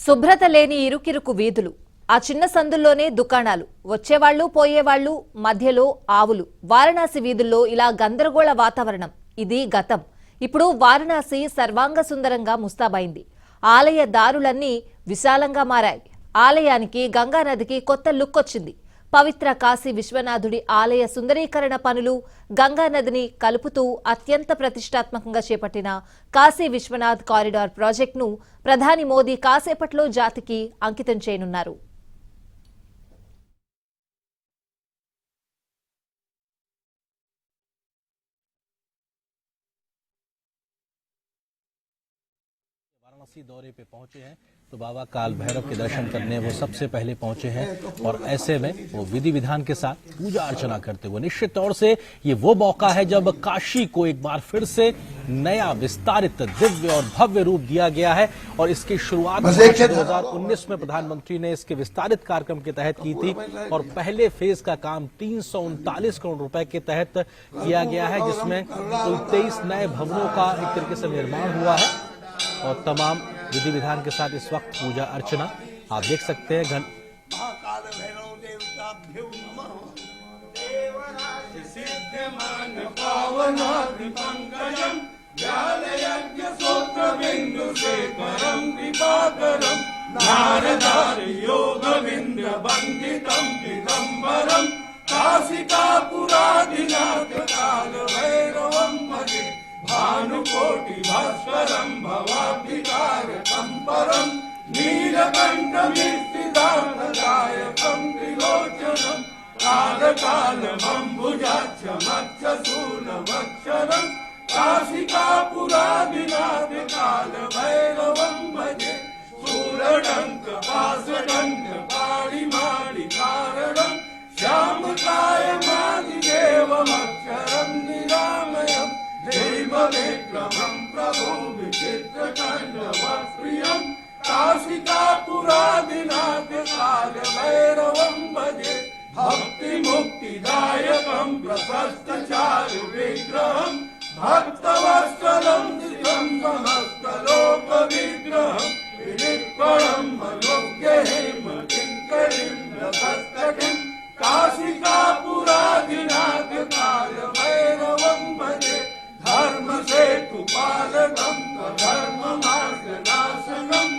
శుభ్రత లేని ఇరుకిరుకు వీధులు, ఆ చిన్న సందుల్లోనే దుకాణాలు, వచ్చేవాళ్లు పోయేవాళ్లు, మధ్యలో ఆవులు. వారణాసి వీధుల్లో ఇలా గందరగోళ వాతావరణం. ఇది గతం. ఇప్పుడు వారణాసి సర్వాంగ సుందరంగా ముస్తాబైంది. ఆలయ దారులన్నీ విశాలంగా మారాయి. ఆలయానికి గంగానదికి కొత్త లుక్ వచ్చింది. పవిత్ర కాశీ విశ్వనాథుడి ఆలయ సుందరీకరణ పనులు గంగానదిని కలుపుతూ అత్యంత ప్రతిష్టాత్మకంగా చేపట్టిన కాశీ విశ్వనాథ్ కారిడార్ ప్రాజెక్టును ప్రధాని మోదీ కాసేపట్లో జాతికి అంకితం చేయనున్నారు. वाराणसी दौरे पे पहुंचे हैं तो बाबा काल भैरव के दर्शन करने वो सबसे पहले पहुंचे हैं और ऐसे में वो विधि विधान के साथ पूजा अर्चना करते हुए निश्चित तौर से ये वो मौका है जब काशी को एक बार फिर से नया विस्तारित दिव्य और भव्य रूप दिया गया है और इसकी शुरुआत 2019 में प्रधानमंत्री ने इसके विस्तारित कार्यक्रम के तहत की थी और पहले फेज का काम 339 करोड़ रुपए के तहत किया गया है, जिसमें कुल 23 नए भवनों का एक तरीके से निर्माण हुआ है और तमाम विधि विधान के साथ इस वक्त पूजा अर्चना आप देख सकते हैं। भानुकोटि भास्करं भवाब्धिकारकं परं नीलकण्ठमीर्तिदानदायकं त्रिलोचनं कालकालमम्बुजाक्षमक्षशूलमक्षरं काशिकापुरादिनाथ कालभैरवं भजे शूलडङ्कपाशडङ्कपाणिमाणिकारणं श्यामकायमादिदेवमक्षरं निरामयम् देवविक्रमं प्रभो विचित्रकण्डवप्रियं काशिकापुरादिनाथ कालभैरवं भजे भक्तिमुक्तिदायकं प्रशस्तचारुविग्रहं भक्तवत्सलं निजं समस्तलोकविग्रहं विनिष्कळं मनोज्ञहेमकिङ्करीं रथस्तटिं काशिकापुरादिनाथ कालभैरवं भजे धर्मसेतुपालकं धर्ममार्गनाशनं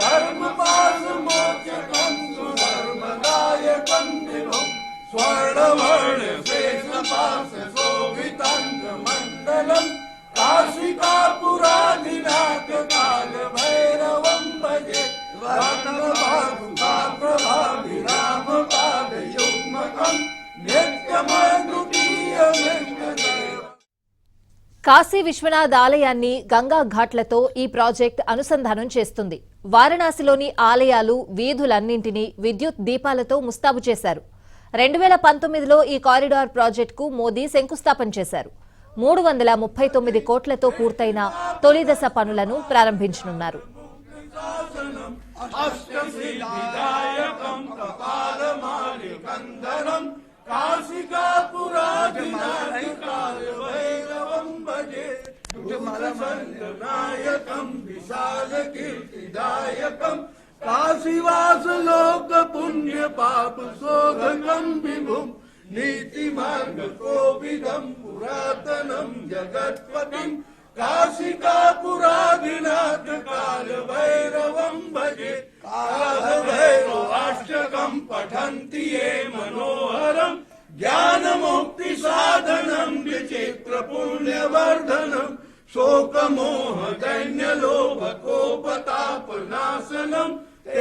धर्मपाशमोचकं सुधर्मदायकं दिवं स्वर्णवर्णशेषपाशशोभिताङ्गमण्डलं काशिकापुरादिनाथ कालभैरवं भजे रत्नभासुकाप्रभाभिरामपादयुग्मकं नित्यमद्वितीयमिष्टदेवम्। కాశీ విశ్వనాథ్ ఆలయాన్ని గంగా ఘాట్లతో ఈ ప్రాజెక్ట్ అనుసంధానం చేస్తుంది. వారణాసిలోని ఆలయాలు వీధులన్నింటినీ విద్యుత్ దీపాలతో ముస్తాబు చేశారు. 2019లో ఈ కారిడార్ ప్రాజెక్టుకు మోదీ శంకుస్థాపన చేశారు. 339 కోట్లతో పూర్తయిన తొలిదశ పనులను ప్రారంభించనున్నారు. नायकं विशाल कीर्तिदायकं काशीवास लोक पुण्य पाप शोधकं विभुं नीतिमार्ग कोविदं पुरातनं जगत्पतिं काशिकापुरादिनाथ कालभैरवं भजे कालभैरवाष्टकं पठन्ति ये मनोहरं ज्ञानमुक्ति साधनं विचित्र पुण्यवर्धनं शोकमोह दैन्य लोभ कोपतापनाशनं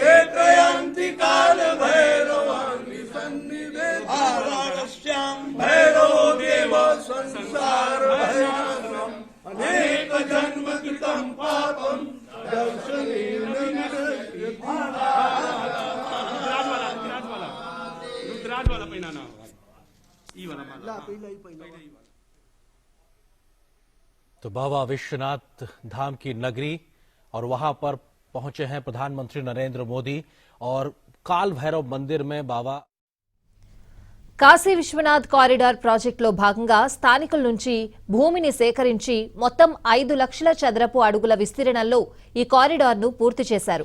एकयन्ति कालभैरवाणि सन्निधेश्यां भैरवो देव संसार भयनाशनम् अनेक जन्म कृतं पापं दर्शनेन तो बाबा विश्वनाथ धाम की नगरी और वहां पर पहुंचे हैं प्रधानमंत्री नरेंद्र मोदी और काल भैरव मंदिर में बाबा కాశీ విశ్వనాథ్ కారిడార్ ప్రాజెక్టులో భాగంగా స్థానికుల నుంచి భూమిని సేకరించి మొత్తం 5 లక్షల చదరపు అడుగుల విస్తీర్ణంలో ఈ కారిడార్ను పూర్తి చేశారు.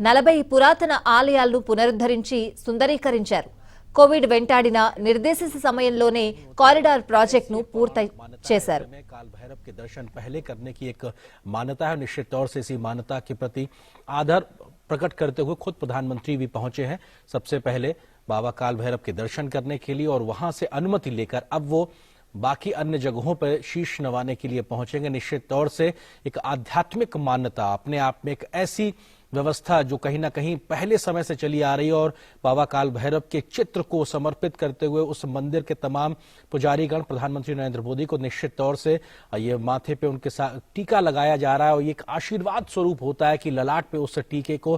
40 పురాతన ఆలయాలను పునరుద్ధరించి సుందరీకరించారు. కోవిడ్ వెంటాడిన నిర్దేశిత సమయంలోనే కారిడార్ ప్రాజెక్టును పూర్తి చేశారు. काल भैरव के दर्शन पहले करने की एक मान्यता है। निश्चित तौर से इसी मान्यता के प्रति आदर प्रकट करते हुए खुद प्रधानमंत्री भी पहुंचे हैं सबसे पहले बाबा काल भैरव के दर्शन करने के लिए, और वहां से अनुमति लेकर अब वो बाकी अन्य जगहों पर शीश नवाने के लिए पहुंचेंगे। निश्चित तौर से एक आध्यात्मिक मान्यता अपने आप में एक ऐसी व्यवस्था जो कहीं ना कहीं पहले समय से चली आ रही है, और बाबा काल भैरव के चित्र को समर्पित करते हुए उस मंदिर के तमाम पुजारीगण प्रधानमंत्री नरेंद्र मोदी को निश्चित तौर से ये माथे पे उनके साथ टीका लगाया जा रहा है, और ये एक आशीर्वाद स्वरूप होता है कि ललाट पे उस टीके को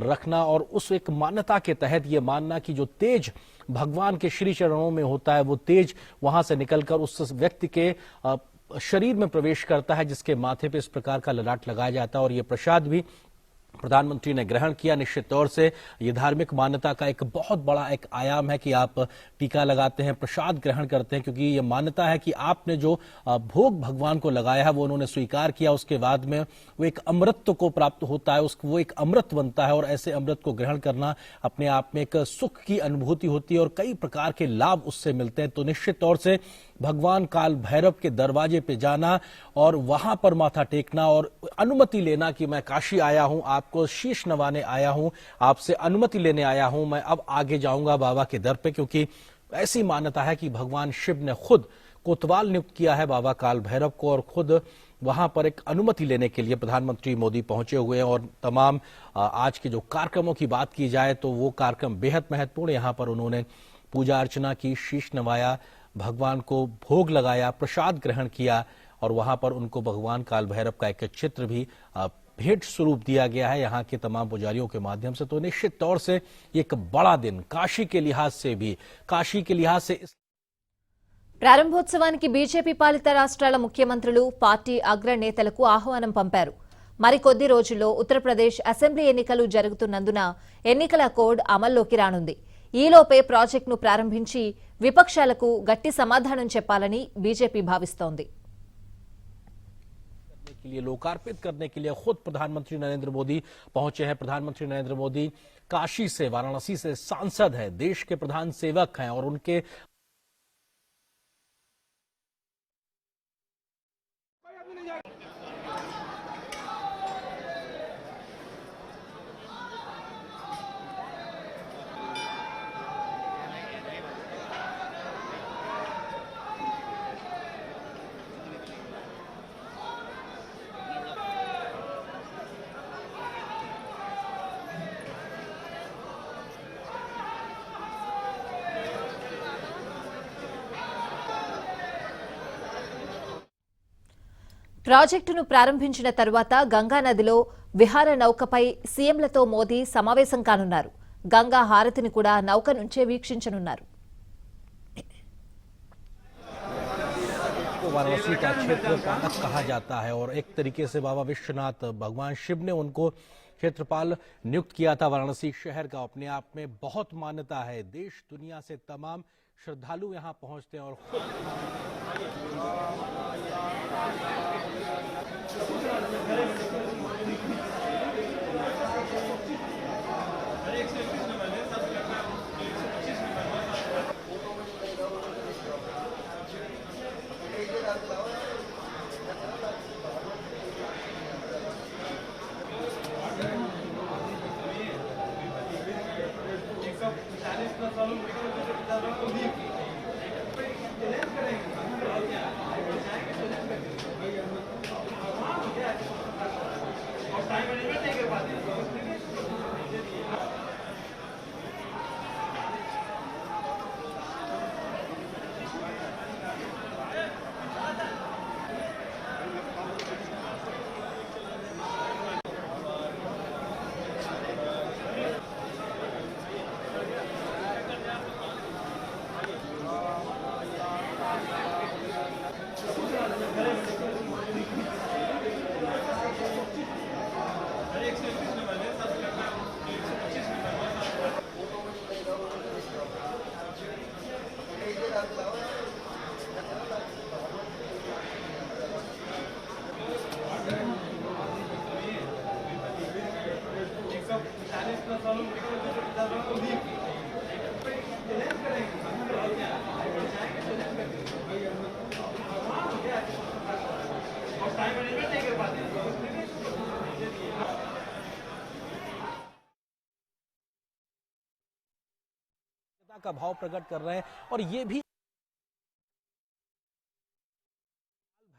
रखना, और उस एक मान्यता के तहत ये मानना कि जो तेज भगवान के श्री चरणों में होता है वो तेज वहां से निकलकर उस व्यक्ति के शरीर में प्रवेश करता है जिसके माथे पे इस प्रकार का ललाट लगाया जाता है। और ये प्रसाद भी प्रधानमंत्री ने ग्रहण किया। निश्चित तौर से ये धार्मिक मान्यता का एक बहुत बड़ा एक आयाम है कि आप टीका लगाते हैं, प्रसाद ग्रहण करते हैं, क्योंकि ये मान्यता है कि आपने जो भोग भगवान को लगाया है वो उन्होंने स्वीकार किया, उसके बाद में वो एक अमृत को प्राप्त होता है, वो एक अमृत बनता है, और ऐसे अमृत को ग्रहण करना अपने आप में एक सुख की अनुभूति होती है और कई प्रकार के लाभ उससे मिलते हैं। तो निश्चित तौर से भगवान काल भैरव के दरवाजे पे जाना और वहां पर माथा टेकना और अनुमति लेना कि मैं काशी आया हूं, आपको शीश नवाने आया हूं, आपसे अनुमति लेने आया हूं, मैं अब आगे जाऊंगा बाबा के दर पे, क्योंकि ऐसी मान्यता है कि भगवान शिव ने खुद कोतवाल नियुक्त किया है बाबा काल भैरव को, और खुद वहां पर एक अनुमति लेने के लिए प्रधानमंत्री मोदी पहुंचे हुए हैं। और तमाम आज के जो कार्यक्रमों की बात की जाए तो वो कार्यक्रम बेहद महत्वपूर्ण। यहाँ पर उन्होंने पूजा अर्चना की, शीश नवाया, भगवान को भोग लगाया, प्रसाद ग्रहण किया, और वहां पर उनको भगवान काल भैरव का एक चित्र भी भेंट स्वरूप दिया गया है यहाँ के तमाम पुजारियों के माध्यम से। तो निश्चित तौर से एक बड़ा दिन काशी के लिहाज से भी, काशी के लिहाज से ప్రారంభోత్సవానికి బీజేపీ పాలిత రాష్ట్రాల ముఖ్యమంత్రులు, పార్టీ అగ్రనేతలకు ఆహ్వానం పంపారు. మరికొద్ది రోజుల్లో ఉత్తరప్రదేశ్ అసెంబ్లీ ఎన్నికలు జరుగుతున్నందున ఎన్నికల కోడ్ అమల్లోకి రానుంది. ఈలోపే ప్రాజెక్టును ప్రారంభించి విపక్షాలకు గట్టి సమాధానం చెప్పాలని బీజేపీ భావిస్తోంది. के लिए लोकार्पित करने के लिए खुद प्रधानमंत्री नरेंद्र मोदी पहुंचे हैं। प्रधानमंत्री नरेंद्र मोदी काशी से, वाराणसी से सांसद हैं, देश के प्रधान सेवक हैं, और उनके ప్రాజెక్టును ప్రారంభించిన తరువాత గంగానదిలో విహార నౌకపై సీఎంలతో మోదీ సమావేశం కానున్నారు. గంగా హారతిని కూడా నౌక నుంచే వీక్షించనున్నారు. वाराणसी का क्षेत्रपालक कहा जाता है, और एक तरीके से बाबा विश्वनाथ भगवान शिव ने उनको क्षेत्रपाल नियुक्त किया था। वाराणसी शहर का अपने आप में बहुत मान्यता है, देश दुनिया से तमाम श्रद्धालु यहाँ पहुंचते हैं और का भाव प्रकट कर रहे हैं। और ये भी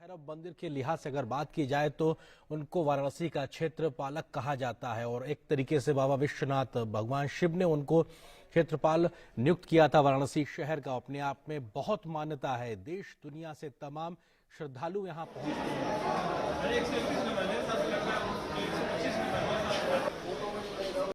भैरव मंदिर के लिहाज से अगर बात की जाए तो उनको वाराणसी का क्षेत्रपालक कहा जाता है और एक तरीके से बाबा विश्वनाथ भगवान शिव ने उनको क्षेत्रपाल नियुक्त किया था। वाराणसी शहर का अपने आप में बहुत मान्यता है, देश दुनिया से तमाम श्रद्धालु यहाँ पहुंचते हैं।